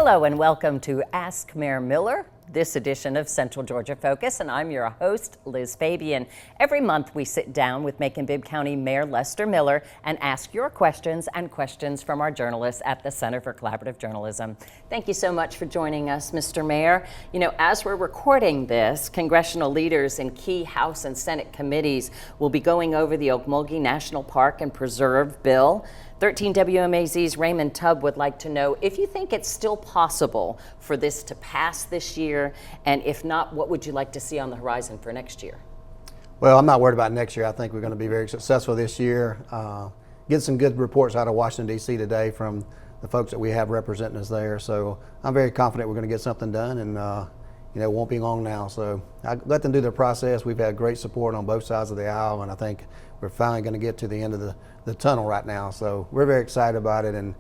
Hello and welcome to Ask Mayor Miller, this edition of Central Georgia Focus, and I'm your host, Liz Fabian. Every month we sit down with Macon-Bibb County Mayor Lester Miller and ask your questions and questions from our journalists at the Center for Collaborative Journalism. Thank you so much for joining us, Mr. Mayor. You know, as we're recording this, congressional leaders in key House and Senate committees will be going over the Ocmulgee National Park and Preserve bill. 13 WMAZ's Raymond Tubb would like to know if you think it's still possible for this to pass this year, and if not, what would you like to see on the horizon for next year? Well, I'm not worried about next year. I think we're going to be very successful this year. Get some good reports out of Washington, D.C. today from the folks that we have representing us there. So I'm very confident we're going to get something done, and it won't be long now. So I let them do their process. We've had great support on both sides of the aisle, and I think we're finally going to get to the end of the tunnel right now. So we're very excited about it. And,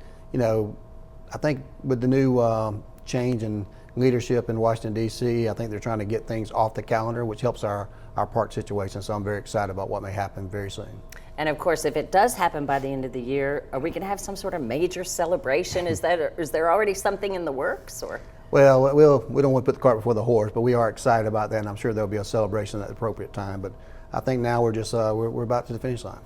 I think with the new change in leadership in Washington, D.C., I think they're trying to get things off the calendar, which helps our park situation. So I'm very excited about what may happen very soon. And of course, if it does happen by the end of the year, are we going to have some sort of major celebration? Is there already something in the works, or? Well, we don't want to put the cart before the horse, but we are excited about that, and I'm sure there'll be a celebration at the appropriate time. But I think now we're just we're about to the finish line.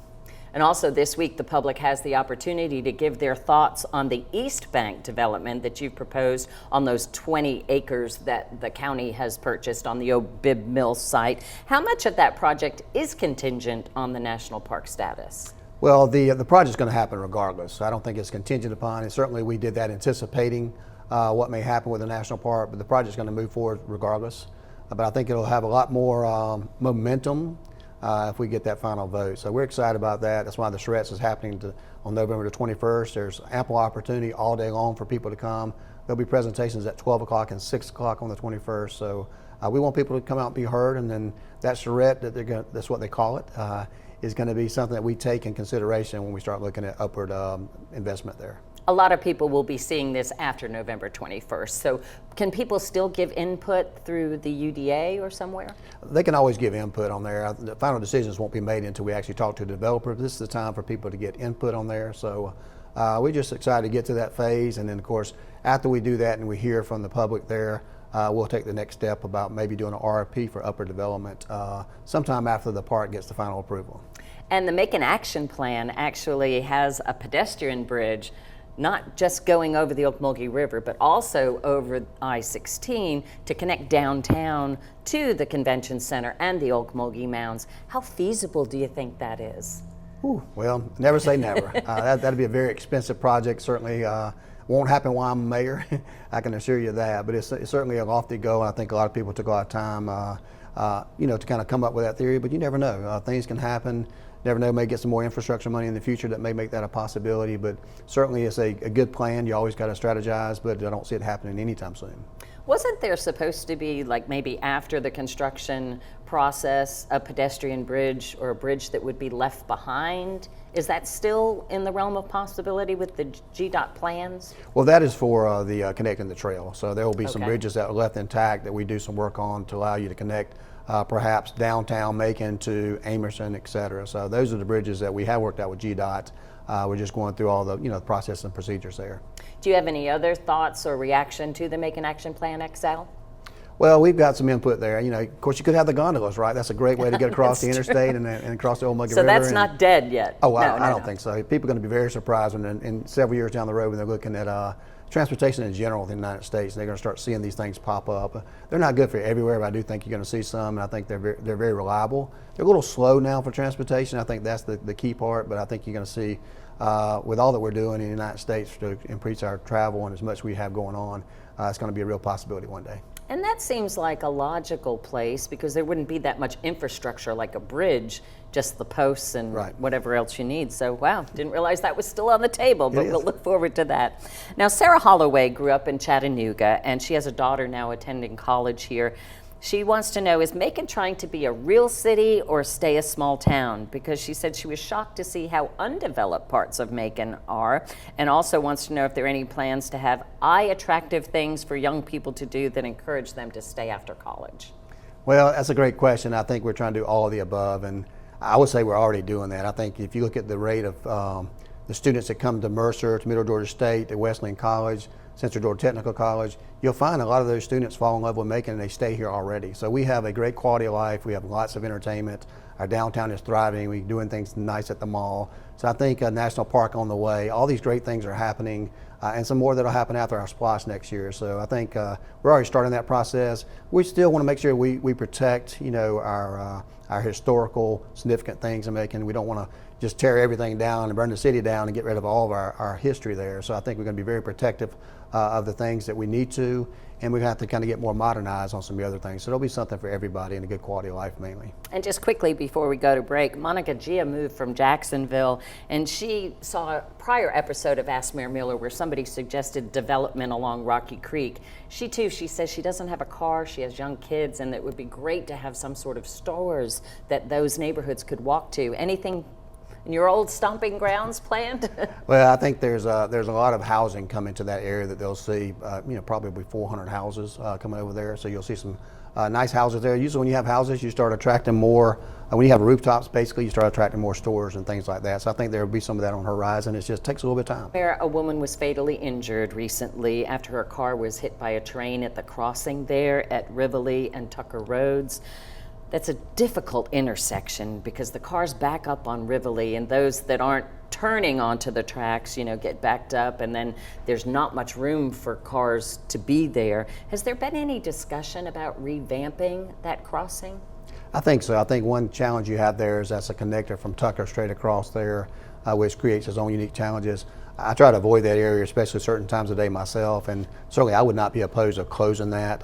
And also this week, the public has the opportunity to give their thoughts on the East Bank development that you've proposed on those 20 acres that the county has purchased on the old Bibb Mill site. How much of that project is contingent on the national park status? Well, the project's going to happen regardless. I don't think it's contingent upon, and certainly we did that anticipating what may happen with the national park, but the project's going to move forward regardless. But I think it'll have a lot more momentum if we get that final vote. So we're excited about that. That's why the charrettes is happening on November the 21st. There's ample opportunity all day long for people to come. There'll be presentations at 12 o'clock and 6 o'clock on the 21st. So we want people to come out and be heard, and then that charrette, that's what they call it, is going to be something that we take in consideration when we start looking at upward investment there. A lot of people will be seeing this after November 21st. So can people still give input through the UDA or somewhere? They can always give input on there. The final decisions won't be made until we actually talk to the developer. This is the time for people to get input on there. So we're just excited to get to that phase. And then, of course, after we do that and we hear from the public there, we'll take the next step about maybe doing an RFP for upper development sometime after the park gets the final approval. And the Macon Action Plan actually has a pedestrian bridge, not just going over the Ocmulgee River, but also over I-16 to connect downtown to the convention center and the Ocmulgee Mounds. How feasible do you think that is? Ooh, well, never say never. That'd be a very expensive project. Certainly won't happen while I'm mayor. I can assure you that. But it's certainly a lofty goal, and I think a lot of people took a lot of time, to kind of come up with that theory. But you never know. Things can happen. Never know, may get some more infrastructure money in the future that may make that a possibility, but certainly it's a good plan. You always got to strategize, but I don't see it happening anytime soon. Wasn't there supposed to be, like maybe after the construction process, a pedestrian bridge or a bridge that would be left behind? Is that still in the realm of possibility with the GDOT plans? Well, that is for the connecting the trail. So there will be some bridges that are left intact that we do some work on to allow you to connect perhaps downtown Macon to Amerson, et cetera. So those are the bridges that we have worked out with GDOT. We're just going through all the process and procedures there. Do you have any other thoughts or reaction to the Macon Action Plan XL? Well, we've got some input there. Of course, you could have the gondolas, right? That's a great way to get across the interstate and across the Ocmulgee River. So that's not dead yet? Oh, I don't think so. People are going to be very surprised when in several years down the road when they're looking at transportation in general in the United States, and they're going to start seeing these things pop up. They're not good for everywhere, but I do think you're going to see some, and I think they're very reliable. They're a little slow now for transportation. I think that's the key part, but I think you're going to see with all that we're doing in the United States to increase our travel and as much we have going on, it's going to be a real possibility one day. And that seems like a logical place because there wouldn't be that much infrastructure like a bridge, just the posts and whatever else you need. So, wow, didn't realize that was still on the table, but we'll look forward to that. Now, Sarah Holloway grew up in Chattanooga, and she has a daughter now attending college here. She wants to know, is Macon trying to be a real city or stay a small town? Because she said she was shocked to see how undeveloped parts of Macon are, and also wants to know if there are any plans to have eye-attractive things for young people to do that encourage them to stay after college. Well, that's a great question. I think we're trying to do all of the above, and I would say we're already doing that. I think if you look at the rate of the students that come to Mercer, to Middle Georgia State, to Wesleyan College, Central Georgia Technical College, you'll find a lot of those students fall in love with Macon and they stay here already. So we have a great quality of life. We have lots of entertainment. Our downtown is thriving. We're doing things nice at the mall. So I think a national park on the way. All these great things are happening, and some more that'll happen after our SPLOST next year. So I think we're already starting that process. We still want to make sure we protect, our historical significant things in Macon. We don't want to just tear everything down and burn the city down and get rid of all of our history there. So I think we're going to be very protective of the things that we need to, and we have to kind of get more modernized on some of the other things. So there'll be something for everybody and a good quality of life mainly. And just quickly before we go to break, Monica Gia moved from Jacksonville, and she saw a prior episode of Ask Mayor Miller where somebody suggested development along Rocky Creek. She says she doesn't have a car, she has young kids, and it would be great to have some sort of stores that those neighborhoods could walk to. Anything in your old stomping grounds planned? Well, I think there's a lot of housing coming to that area that they'll see, probably 400 houses coming over there. So you'll see some nice houses there. Usually when you have houses, you start attracting more, when you have rooftops, basically, you start attracting more stores and things like that. So I think there will be some of that on the horizon. It just takes a little bit of time. Where a woman was fatally injured recently after her car was hit by a train at the crossing there at Rivoli and Tucker Roads. That's a difficult intersection because the cars back up on Rivoli, and those that aren't turning onto the tracks, get backed up, and then there's not much room for cars to be there. Has there been any discussion about revamping that crossing? I think so. I think one challenge you have there is that's a connector from Tucker straight across there, which creates its own unique challenges. I try to avoid that area, especially certain times of day myself, and certainly I would not be opposed to closing that.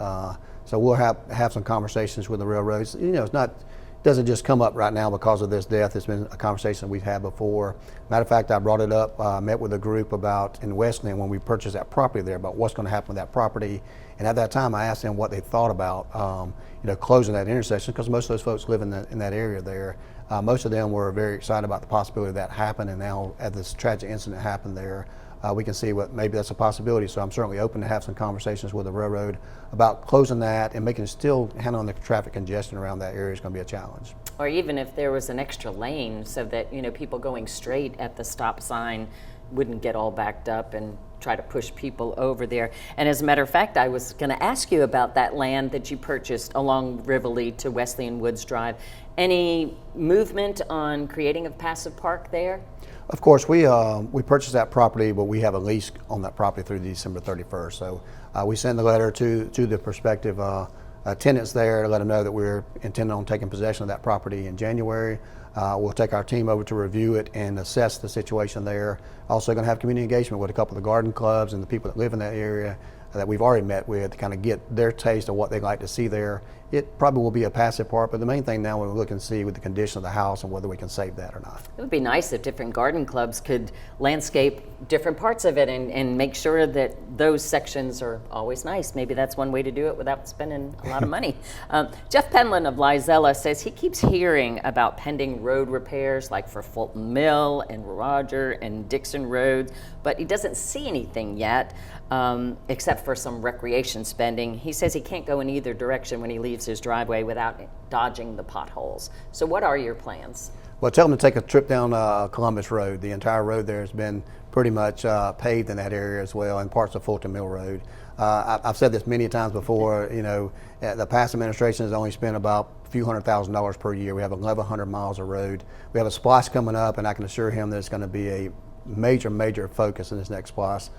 So we'll have some conversations with the railroads. Doesn't just come up right now because of this death. It's been a conversation we've had before. Matter of fact, I brought it up, met with a group in Westland when we purchased that property there about what's going to happen with that property. And at that time, I asked them what they thought about, closing that intersection, because most of those folks live in that area there. Most of them were very excited about the possibility of that happening. And now, as this tragic incident happened there, we can see maybe that's a possibility. So I'm certainly open to have some conversations with the railroad about closing that and making it still handling the traffic congestion around that area is going to be a challenge. Or even if there was an extra lane so that, people going straight at the stop sign wouldn't get all backed up and try to push people over there. And as a matter of fact, I was going to ask you about that land that you purchased along Rivoli to Wesley and Woods Drive. Any movement on creating a passive park there? Of course, we purchased that property, but we have a lease on that property through December 31st. So we send a letter to the prospective tenants there to let them know that we're intending on taking possession of that property in January. We'll take our team over to review it and assess the situation there. Also going to have community engagement with a couple of the garden clubs and the people that live in that area that we've already met with to kind of get their taste of what they'd like to see there. It probably will be a passive park, but the main thing now we're looking to see with the condition of the house and whether we can save that or not. It would be nice if different garden clubs could landscape different parts of it and make sure that those sections are always nice. Maybe that's one way to do it without spending a lot of money. Jeff Penland of Lizella says he keeps hearing about pending road repairs like for Fulton Mill and Roger and Dixon Roads, but he doesn't see anything yet except for some recreation spending. He says he can't go in either direction when he leaves his driveway without dodging the potholes. So what are your plans? Well, tell them to take a trip down Columbus Road. The entire road there has been pretty much paved in that area as well, and parts of Fulton Mill Road. I've said this many times before, the past administration has only spent about a few $100,000 per year. We have 1,100 miles of road. We have a SPLOST coming up, and I can assure him that it's going to be a major focus in this next SPLOST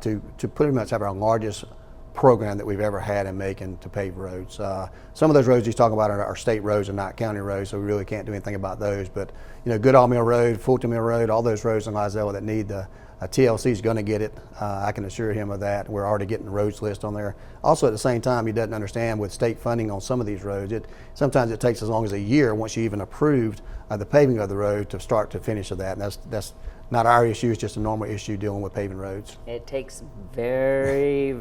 to pretty much have our largest program that we've ever had in Macon to pave roads. Some of those roads he's talking about are state roads and not county roads, so we really can't do anything about those. But Goodall Mill Road, Fulton Mill Road, all those roads in Lizella that need the TLC is going to get it. I can assure him of that. We're already getting the roads list on there. Also, at the same time, he doesn't understand with state funding on some of these roads, sometimes it takes as long as a year once you even approved the paving of the road to start to finish of that. And that's not our issue, it's just a normal issue dealing with paving roads. It takes very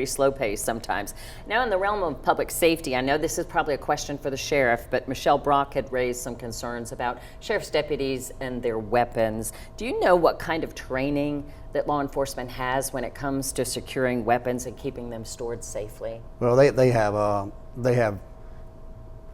slow pace sometimes. Now, in the realm of public safety, I know this is probably a question for the sheriff, but Michelle Brock had raised some concerns about sheriff's deputies and their weapons. Do you know what kind of training that law enforcement has when it comes to securing weapons and keeping them stored safely? Well, they have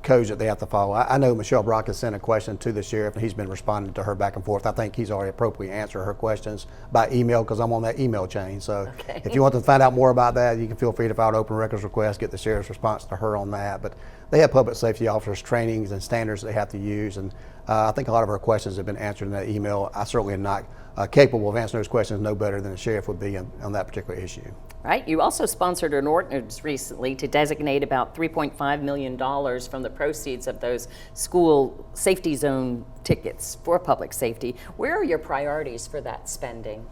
codes that they have to follow. I know Michelle Brock has sent a question to the sheriff, and he's been responding to her back and forth. I think he's already appropriately answered her questions by email because I'm on that email chain. So if you want to find out more about that, you can feel free to file an open records request, get the sheriff's response to her on that. But they have public safety officers trainings and standards they have to use, and I think a lot of her questions have been answered in that email. I certainly am not capable of answering those questions no better than the sheriff would be on that particular issue. Right. You also sponsored an ordinance recently to designate about $3.5 million from the proceeds of those school safety zone tickets for public safety. Where are your priorities for that spending?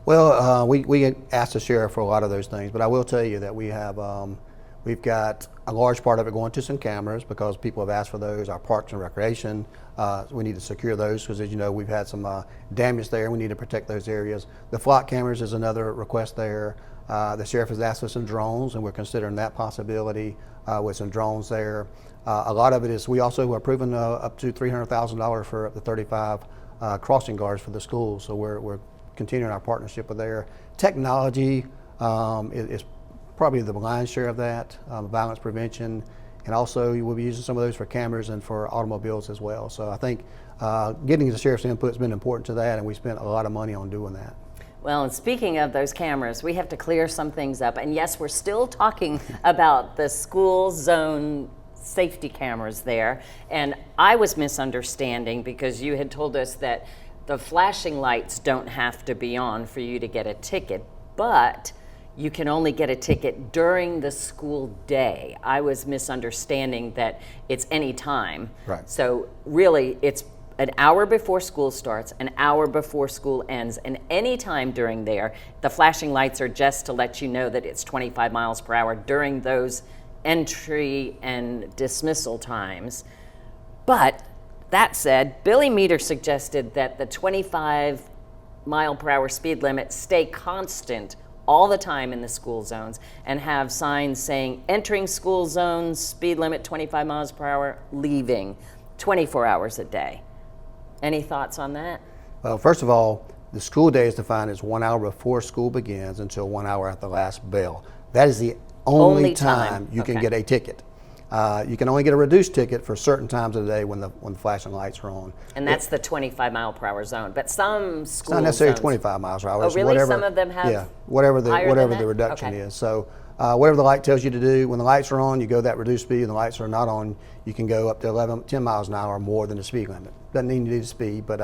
Well, we asked the sheriff for a lot of those things, but I will tell you that we have we've got a large part of it going to some cameras because people have asked for those. Our parks and recreation, we need to secure those because, as you know, we've had some damage there. We need to protect those areas. The flock cameras is another request there. The sheriff has asked for some drones, and we're considering that possibility with some drones there. A lot of it is we also are approving up to $300,000 for up to 35 crossing guards for the schools. So we're continuing our partnership with there. Technology is probably the lion's share of that, violence prevention, and also we'll be using some of those for cameras and for automobiles as well. So I think getting the sheriff's input has been important to that, and we spent a lot of money on doing that. Well, and speaking of those cameras, we have to clear some things up. And yes, we're still talking about the school zone safety cameras there. And I was misunderstanding because you had told us that the flashing lights don't have to be on for you to get a ticket, but you can only get a ticket during the school day. I was misunderstanding that it's any time. Right. So really, it's an hour before school starts, an hour before school ends, and any time during there. The flashing lights are just to let you know that it's 25 miles per hour during those entry and dismissal times. But that said, Billy Meter suggested that the 25 mile per hour speed limit stay constant all the time in the school zones and have signs saying entering school zones, speed limit 25 miles per hour, leaving 24 hours a day. Any thoughts on that? Well, first of all, the school day is defined as 1 hour before school begins until 1 hour after the last bell. That is the only time you can get a ticket. You can only get a reduced ticket for certain times of the day when the flashing lights are on. And that's the 25 mile per hour zone. But some schools, it's not necessarily 25 miles per hour. Oh, really? Whatever, some of them have whatever the that? reduction Okay. is. So whatever the light tells you to do, when the lights are on, you go that reduced speed. When the lights are not on, you can go up to 10 miles an hour or more than the speed limit. Doesn't mean you need to speed, but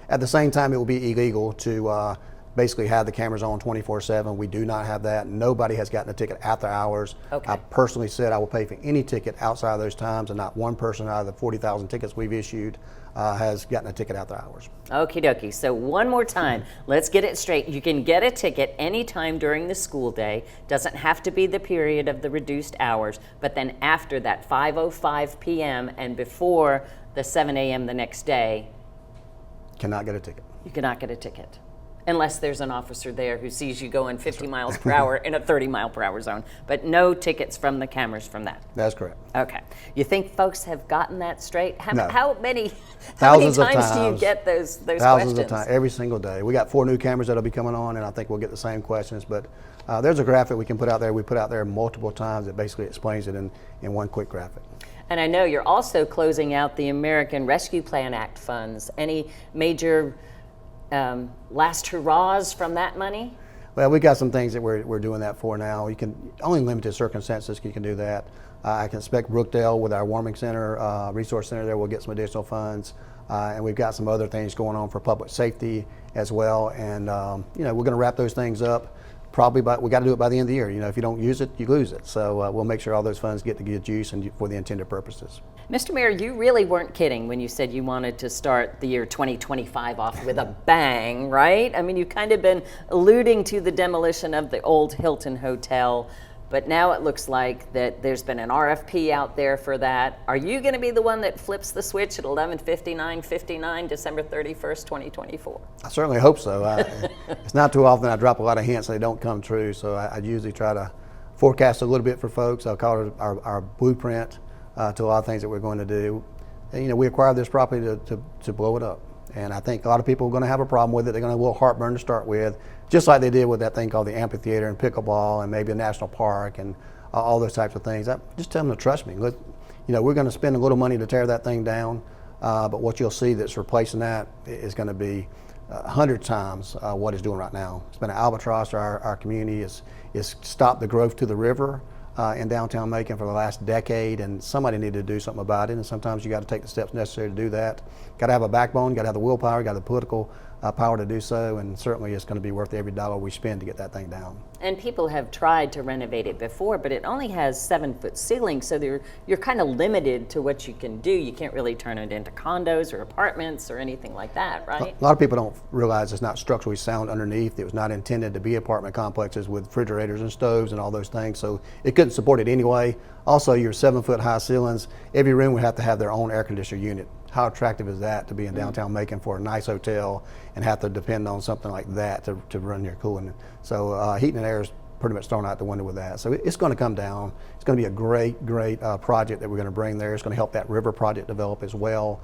at the same time, it will be illegal to basically have the cameras on 24/7. We do not have that. Nobody has gotten a ticket after hours. Okay. I personally said I will pay for any ticket outside of those times, and not one person out of the 40,000 tickets we've issued has gotten a ticket after hours. Okie dokie. So one more time, let's get it straight. You can get a ticket anytime during the school day. Doesn't have to be the period of the reduced hours, but then after that 5:05 p.m. and before the 7 a.m. the next day, Cannot get a ticket. you cannot get a ticket. Unless there's an officer there who sees you going 50 miles per hour in a 30 mile per hour zone. But no tickets from the cameras from that. That's correct. Okay. You think folks have gotten that straight? No. How many Thousands of times do you times. get those Thousands questions? of times, every single day. We got 4 new cameras that'll be coming on, and I think we'll get the same questions. But there's a graphic we can put out there. We put out there multiple times that basically explains it in one quick graphic. And I know you're also closing out the American Rescue Plan Act funds. Any major last hurrahs from that money? Well, we got some things that we're doing that for now. You can only limited circumstances you can do that. I can expect Brookdale with our warming center, resource center there, we'll get some additional funds. And we've got some other things going on for public safety as well. And we're going to wrap those things up. Probably we got to do it by the end of the year. If you don't use it, you lose it. So we'll make sure all those funds get to good use and for the intended purposes. Mr. Mayor, you really weren't kidding when you said you wanted to start the year 2025 off with a bang, right? I mean, you've kind of been alluding to the demolition of the old Hilton Hotel, but now it looks like that there's been an RFP out there for that. Are you going to be the one that flips the switch at 11:59:59, December 31st, 2024? I certainly hope so. It's not too often I drop a lot of hints and they don't come true, so I usually try to forecast a little bit for folks. I'll call it our blueprint to a lot of things that we're going to do. And, we acquired this property to blow it up. And I think a lot of people are going to have a problem with it. They're going to have a little heartburn to start with, just like they did with that thing called the amphitheater and pickleball and maybe a national park and all those types of things. I just tell them to trust me. Look, we're going to spend a little money to tear that thing down, but what you'll see that's replacing that is going to be 100 times what it's doing right now. It's been an albatross to our community. It's stopped the growth to the river in downtown Macon for the last decade, and somebody needed to do something about it, and sometimes you got to take the steps necessary to do that. Got to have a backbone, got to have the willpower, got the political power to do so, and certainly it's going to be worth every dollar we spend to get that thing down. And people have tried to renovate it before, but it only has 7-foot ceilings, so you're kind of limited to what you can do. You can't really turn it into condos or apartments or anything like that, right? A lot of people don't realize it's not structurally sound underneath. It was not intended to be apartment complexes with refrigerators and stoves and all those things, so it couldn't support it anyway. Also, your 7-foot high ceilings, every room would have to have their own air conditioner unit. How attractive is that to be in downtown Macon for a nice hotel and have to depend on something like that to run your cooling? So heating and air is pretty much thrown out the window with that. So it's going to come down. It's going to be a great project that we're going to bring there. It's going to help that river project develop as well.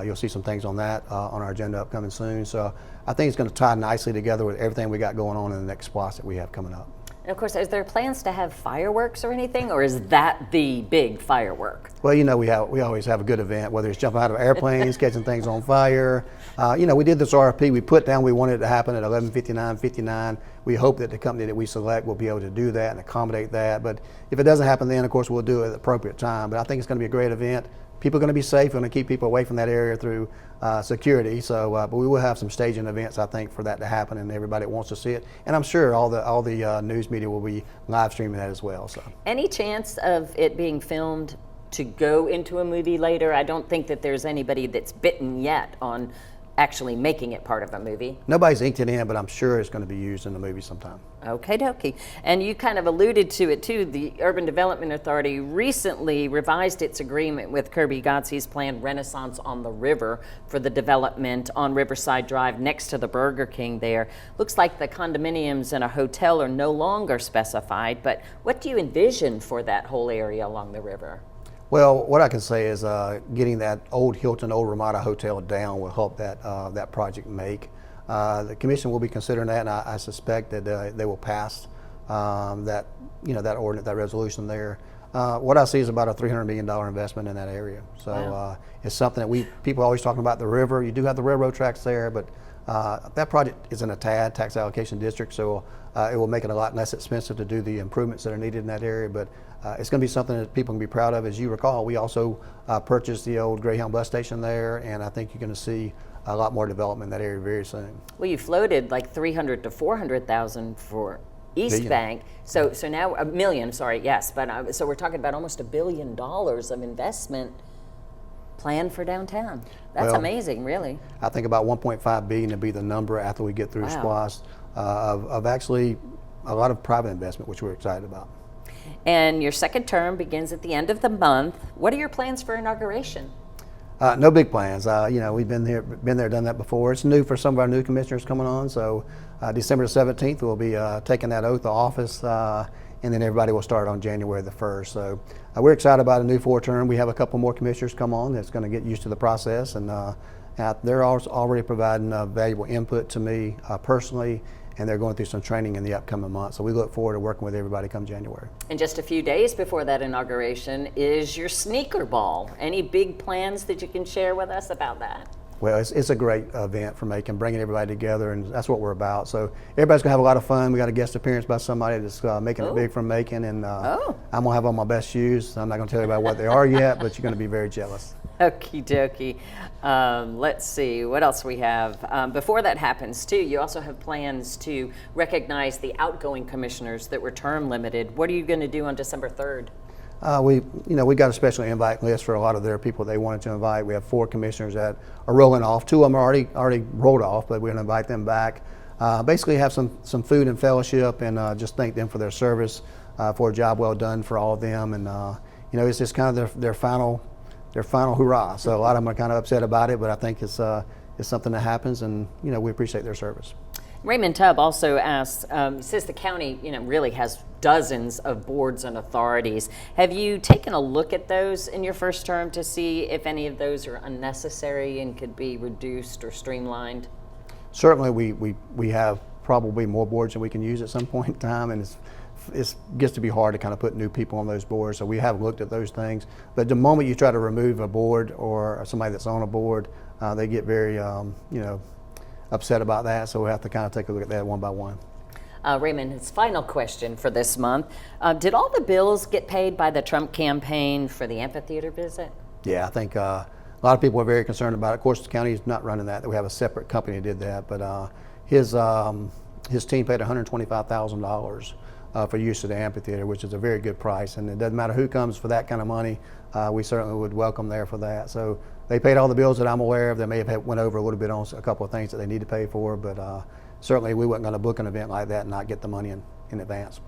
You'll see some things on that on our agenda upcoming soon. So I think it's going to tie nicely together with everything we got going on in the next SPLOST that we have coming up. And of course, is there plans to have fireworks or anything, or is that the big firework? Well, we always have a good event, whether it's jumping out of airplanes, catching things on fire. We did this RFP. We put down we wanted it to happen at 11:59. We hope that the company that we select will be able to do that and accommodate that. But if it doesn't happen then, of course, we'll do it at the appropriate time. But I think it's going to be a great event. People are going to be safe. We're going to keep people away from that area through security. So, but we will have some staging events, I think, for that to happen, and everybody that wants to see it. And I'm sure all the news media will be live streaming that as well. So, any chance of it being filmed to go into a movie later? I don't think that there's anybody that's bitten yet on actually making it part of a movie. Nobody's inked it in, but I'm sure it's going to be used in the movie sometime. Okay, dokie. And you kind of alluded to it too. The Urban Development Authority recently revised its agreement with Kirby Godsey's planned Renaissance on the River for the development on Riverside Drive next to the Burger King there. Looks like the condominiums and a hotel are no longer specified, but what do you envision for that whole area along the river? Well, what I can say is getting that old Hilton, old Ramada Hotel down will help that project make. The commission will be considering that, and I suspect that they will pass that ordinance, that resolution there. What I see is about a $300 million investment in that area. So wow. It's something that people are always talking about the river. You do have the railroad tracks there, but that project is in a TAD, tax allocation district, so it will make it a lot less expensive to do the improvements that are needed in that area. But it's going to be something that people can be proud of. As you recall, we also purchased the old Greyhound bus station there, and I think you're going to see a lot more development in that area very soon. Well, you floated like 300 to 400,000 for East Bank, so now $1 million. Sorry, yes, but so we're talking about almost $1 billion of investment planned for downtown. That's amazing, really. I think about 1.5 billion to be the number after we get through SPLOST of actually a lot of private investment, which we're excited about. And your second term begins at the end of the month. What are your plans for inauguration? No big plans. We've been there, done that before. It's new for some of our new commissioners coming on. So December 17th, we'll be taking that oath of office, and then everybody will start on January the 1st. So we're excited about a new 4-term. We have a couple more commissioners come on that's going to get used to the process, and they're already providing valuable input to me personally, and they're going through some training in the upcoming months. So we look forward to working with everybody come January. And just a few days before that inauguration is your sneaker ball. Any big plans that you can share with us about that? Well, it's a great event for Macon, bringing everybody together, and that's what we're about. So everybody's gonna have a lot of fun. We got a guest appearance by somebody that's making it big from Macon, and I'm gonna have on my best shoes. I'm not gonna tell you about what they are yet, but you're gonna be very jealous. Okie dokie. Let's see what else we have. Before that happens too, you also have plans to recognize the outgoing commissioners that were term limited. What are you going to do on December 3rd? We got a special invite list for a lot of their people they wanted to invite. We have 4 commissioners that are rolling off. 2 of them are already rolled off, but we're going to invite them back. Basically have some food and fellowship, and just thank them for their service, for a job well done for all of them. And it's just kind of their final hurrah. So a lot of them are kind of upset about it, but I think it's something that happens, and we appreciate their service. Raymond Tubb also asks, says the county really has dozens of boards and authorities. Have you taken a look at those in your first term to see if any of those are unnecessary and could be reduced or streamlined? Certainly we have probably more boards than we can use at some point in time, and it's it gets to be hard to kind of put new people on those boards. So we have looked at those things. But the moment you try to remove a board or somebody that's on a board, they get very, upset about that. So we have to kind of take a look at that one by one. Raymond, his final question for this month. Did all the bills get paid by the Trump campaign for the amphitheater visit? Yeah, I think a lot of people are very concerned about it. Of course, the county is not running that. We have a separate company that did that. But his team paid $125,000 for use of the amphitheater, which is a very good price. And it doesn't matter who comes for that kind of money. We certainly would welcome there for that. So they paid all the bills that I'm aware of. They may have went over a little bit on a couple of things that they need to pay for, but certainly we weren't going to book an event like that and not get the money in advance.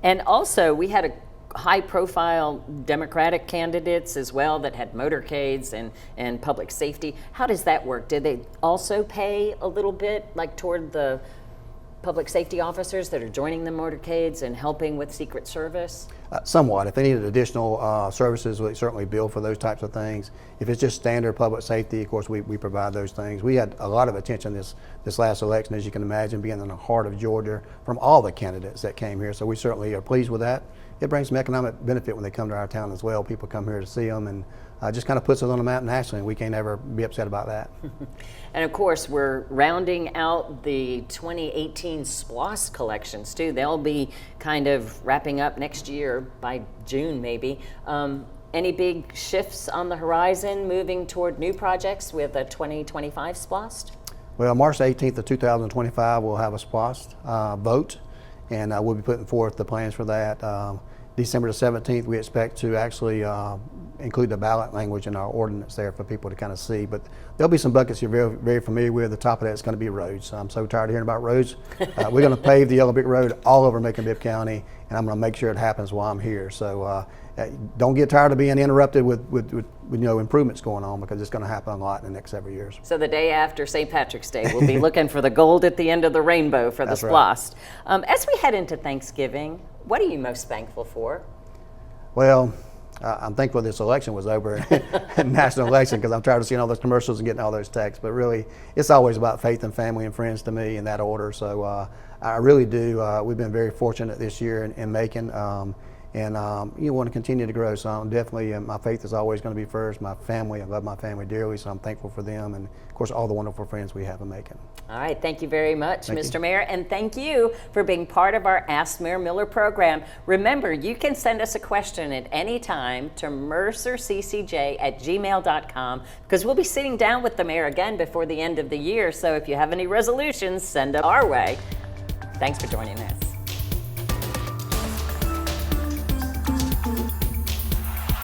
And also, we had a high-profile Democratic candidates as well that had motorcades and public safety. How does that work? Did they also pay a little bit, like toward the public safety officers that are joining the motorcades and helping with Secret Service? Somewhat. If they needed additional services, we certainly bill for those types of things. If it's just standard public safety, of course, we provide those things. We had a lot of attention this last election, as you can imagine, being in the heart of Georgia, from all the candidates that came here. So we certainly are pleased with that. It brings some economic benefit when they come to our town as well. People come here to see them, and just kind of puts us on the map nationally, and we can't ever be upset about that. And of course, we're rounding out the 2018 SPLOST collections too. They'll be kind of wrapping up next year by June maybe. Any big shifts on the horizon moving toward new projects with a 2025 SPLOST? Well, March 18th of 2025, we'll have a SPLOST vote, and we'll be putting forth the plans for that. December the 17th, we expect to actually include the ballot language in our ordinance there for people to kind of see. But there'll be some buckets you're very, very familiar with. The top of that is going to be roads. I'm so tired of hearing about roads. We're going to pave the Yellow Brick Road all over Macon-Bibb County, and I'm going to make sure it happens while I'm here. So don't get tired of being interrupted with improvements going on, because it's going to happen a lot in the next several years. So the day after St. Patrick's Day, we'll be looking for the gold at the end of the rainbow for the SPLOST. Right. As we head into Thanksgiving, what are you most thankful for? Well, I'm thankful this election was over, national election, because I'm tired of seeing all those commercials and getting all those texts. But really, it's always about faith and family and friends to me in that order. So I really do. We've been very fortunate this year in Macon, and you want to continue to grow. So I'm definitely, my faith is always going to be first. My family, I love my family dearly, so I'm thankful for them, and of course all the wonderful friends we have in Macon. All right, thank you very much, Mr. Mayor, and thank you for being part of our Ask Mayor Miller program. Remember, you can send us a question at any time to mercerccj@gmail.com, because we'll be sitting down with the mayor again before the end of the year. So if you have any resolutions, send them our way. Thanks for joining us.